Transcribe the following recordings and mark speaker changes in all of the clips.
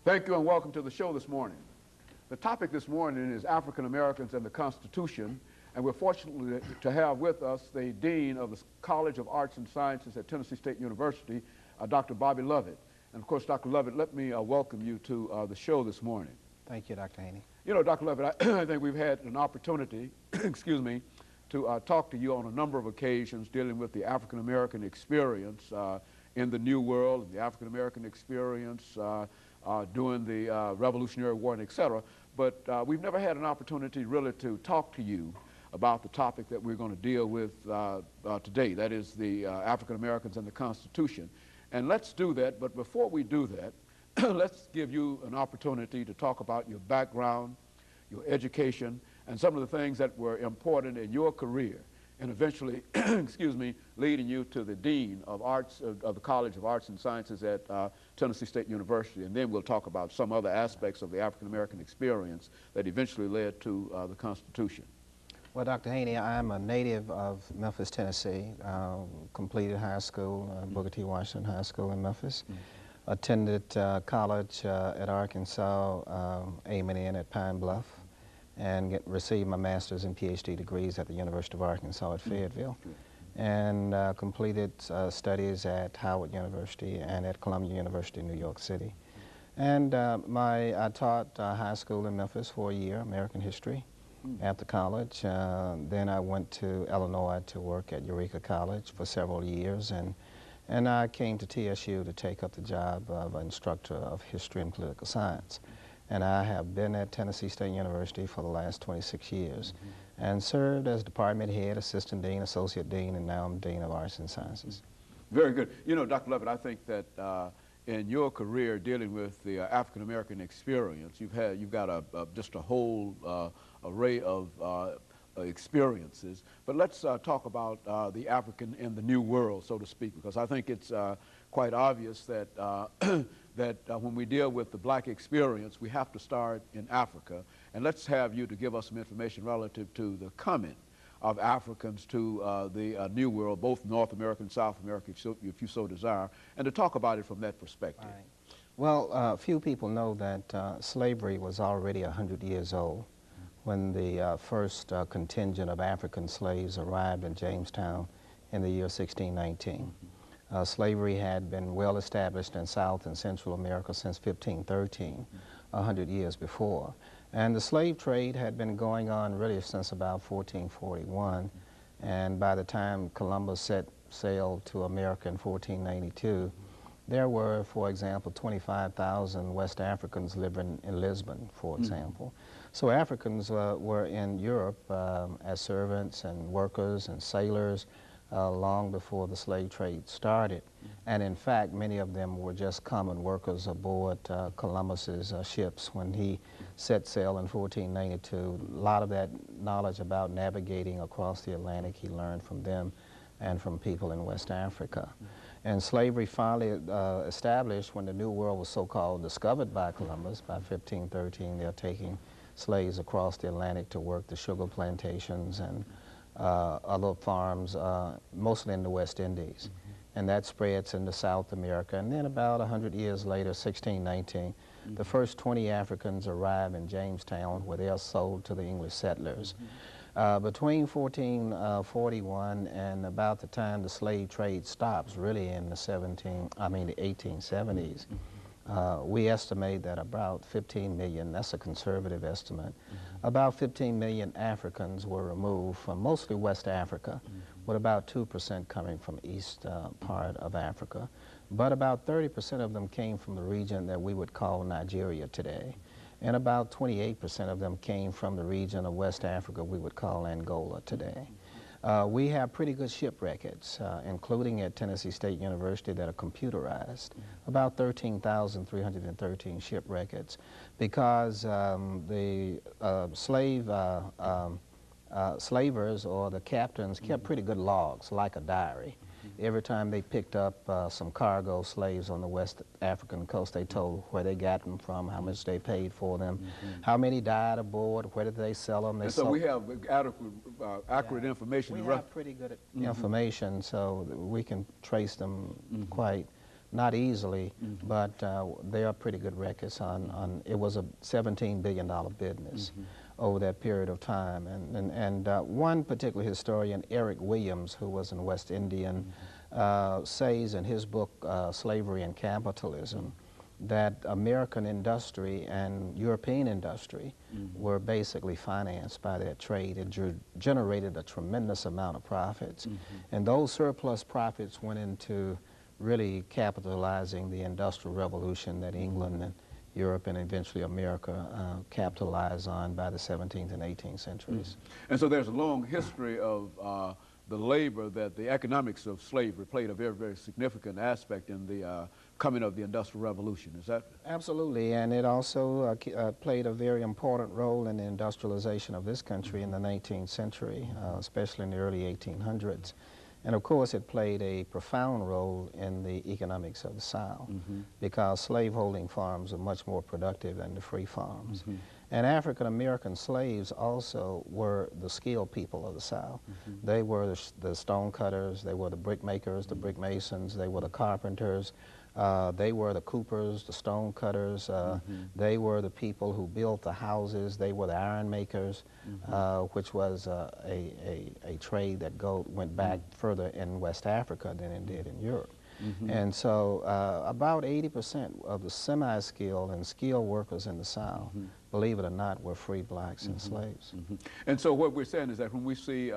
Speaker 1: Thank you and welcome to the show this morning. The topic this morning is African Americans and the Constitution, and we're fortunate to have with us the Dean of the College of Arts and Sciences at Tennessee State University, Dr. Bobby Lovett. And of course, Dr. Lovett, let me welcome you to the show this morning.
Speaker 2: Thank you, Dr. Haney.
Speaker 1: You know, Dr. Lovett, I think we've had an opportunity, excuse me, to talk to you on a number of occasions dealing with the African American experience in the New World, the African American experience during the Revolutionary War, and et cetera. But we've never had an opportunity really to talk to you about the topic that we're going to deal with today, that is the African Americans and the Constitution. And let's do that, but before we do that, let's give you an opportunity to talk about your background, your education, and some of the things that were important in your career, and eventually, excuse me, leading you to the Dean of Arts of the College of Arts and Sciences at Tennessee State University. And then we'll talk about some other aspects of the African American experience that eventually led to the Constitution.
Speaker 2: Well, Dr. Haney, I'm a native of Memphis, Tennessee. Completed high school, Booker T. Washington High School in Memphis. Attended college at Arkansas, aiming in at Pine Bluff, and received my master's and PhD degrees at the University of Arkansas at Fayetteville, and completed studies at Howard University and at Columbia University in New York City. And I taught high school in Memphis for a year, American history, after college. Then I went to Illinois to work at Eureka College for several years, and I came to TSU to take up the job of instructor of history and political science. And I have been at Tennessee State University for the last 26 years and served as department head, assistant dean, associate dean, and now I'm dean of arts and sciences.
Speaker 1: Very good. You know, Dr. Lovett, I think that in your career dealing with the African American experience, you've got just a whole array of experiences. But let's talk about the African in the New World, so to speak, because I think it's quite obvious that when we deal with the black experience, we have to start in Africa. And let's have you to give us some information relative to the coming of Africans to the New World, both North America and South America, if you so desire, and to talk about it from that perspective.
Speaker 2: Right. Well, few people know that slavery was already 100 years old when the first contingent of African slaves arrived in Jamestown in the year 1619. Slavery had been well established in South and Central America since 1513, 100 years before. And the slave trade had been going on really since about 1441. And by the time Columbus set sail to America in 1492, there were, for example, 25,000 West Africans living in Lisbon, for example. So Africans were in Europe as servants and workers and sailors long before the slave trade started. And in fact, many of them were just common workers aboard Columbus's ships when he set sail in 1492. A lot of that knowledge about navigating across the Atlantic he learned from them and from people in West Africa. And slavery finally established when the New World was so-called discovered by Columbus. By 1513, they're taking slaves across the Atlantic to work the sugar plantations and other farms, mostly in the West Indies. And that spreads into South America. And then about 100 years later, 1619, the first 20 Africans arrive in Jamestown, where they are sold to the English settlers. Between 1441 and about the time the slave trade stops, really in the 1870s, we estimate that about 15 million, that's a conservative estimate, about 15 million Africans were removed from mostly West Africa, with about 2% coming from east part of Africa. But about 30% of them came from the region that we would call Nigeria today. And about 28% of them came from the region of West Africa we would call Angola today. We have pretty good ship records, including at Tennessee State University, that are computerized, about 13,313 ship records, because the slavers or the captains kept pretty good logs, like a diary. Every time they picked up some cargo slaves on the West African coast, they told where they got them from, how much they paid for them, how many died aboard, where did they sell them.
Speaker 1: And so we have accurate information.
Speaker 2: We have pretty good information, so that we can trace them quite not easily, but there are pretty good records on it was a $17 billion business over that period of time. And one particular historian, Eric Williams, who was an West Indian, says in his book, Slavery and Capitalism, that American industry and European industry were basically financed by that trade. It generated a tremendous amount of profits. And those surplus profits went into really capitalizing the Industrial Revolution that England and Europe and eventually America capitalized on by the 17th and 18th centuries.
Speaker 1: And so there's a long history of the labor that the economics of slavery played a very, very significant aspect in the coming of the Industrial Revolution. Is that?
Speaker 2: Absolutely, and it also played a very important role in the industrialization of this country in the 19th century, especially in the early 1800s. And of course it played a profound role in the economics of the South because slaveholding farms are much more productive than the free farms. And African American slaves also were the skilled people of the South. They were the stone cutters, they were the brick makers, the brick masons, they were the carpenters, they were the coopers, the stone cutters, they were the people who built the houses, they were the iron makers, which was a trade that went back further in West Africa than it did in Europe. And so about 80% of the semi-skilled and skilled workers in the South, believe it or not, were free blacks and slaves.
Speaker 1: And so what we're saying is that when we see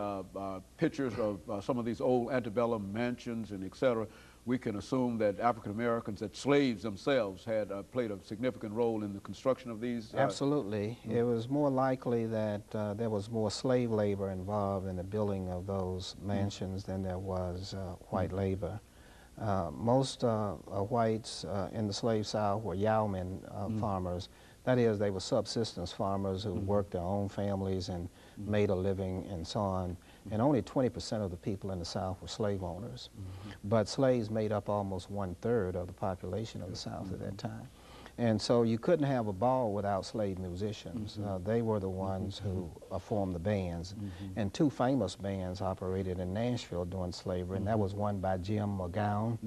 Speaker 1: pictures of some of these old antebellum mansions and et cetera, we can assume that African Americans, that slaves themselves had played a significant role in the construction of these?
Speaker 2: Absolutely. It was more likely that there was more slave labor involved in the building of those mansions than there was white labor. Most whites in the slave South were yeoman farmers. That is, they were subsistence farmers who worked their own families and made a living and so on. And only 20% of the people in the South were slave owners. But slaves made up almost 1/3 of the population of the South at that time. And so you couldn't have a ball without slave musicians. They were the ones who formed the bands. And two famous bands operated in Nashville during slavery, and that was one by Jim McGowan,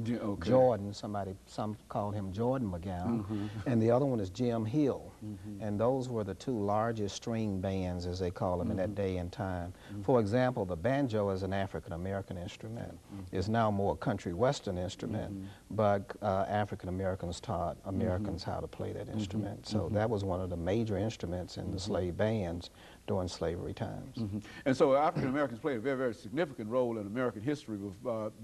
Speaker 2: Jordan, some called him Jordan McGowan, and the other one is Jim Hill. And those were the two largest string bands, as they call them, in that day and time. For example, the banjo is an African-American instrument. It's now more a country western instrument, but African Americans taught Americans how to play that instrument. So that was one of the major instruments in the slave bands during slavery times.
Speaker 1: And so African Americans played a very, very significant role in American history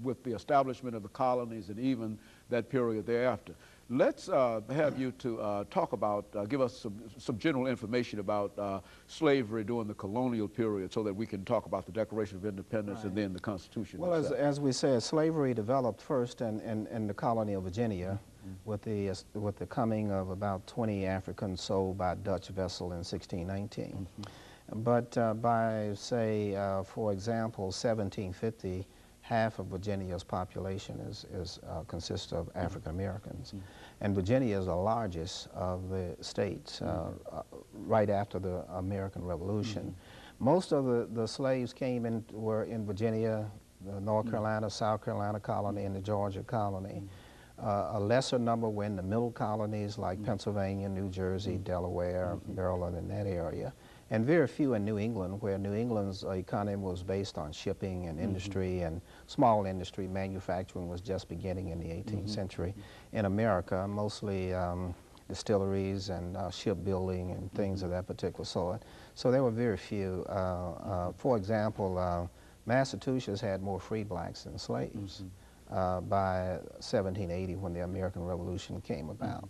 Speaker 1: with the establishment of the colonies and even that period thereafter. Let's have you to talk about, give us some general information about slavery during the colonial period so that we can talk about the Declaration of Independence and then the Constitution.
Speaker 2: Well, as we said, slavery developed first in the colony of Virginia with the coming of about 20 Africans sold by a Dutch vessel in 1619. But by, say, for example, 1750, half of Virginia's population consists of African Americans. And Virginia is the largest of the states right after the American Revolution. Most of the slaves were in Virginia, the North Carolina, South Carolina colony, and the Georgia colony. A lesser number were in the middle colonies like Pennsylvania, New Jersey, Delaware, Maryland, and that area. And very few in New England, where New England's economy was based on shipping and industry and small industry. Manufacturing was just beginning in the 18th century. In America, mostly distilleries and shipbuilding and things of that particular sort. So there were very few. For example, Massachusetts had more free blacks than slaves by 1780 when the American Revolution came about.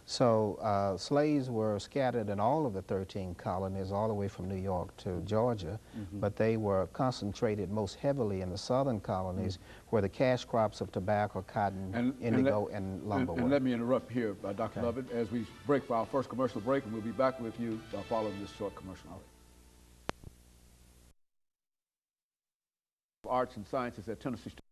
Speaker 2: So slaves were scattered in all of the 13 colonies all the way from New York to Georgia, but they were concentrated most heavily in the southern colonies where the cash crops of tobacco, cotton, indigo, and lumber were.
Speaker 1: And let me interrupt here, Dr. Lovett, as we break for our first commercial break, and we'll be back with you following this short commercial. Arts and Sciences at Tennessee State.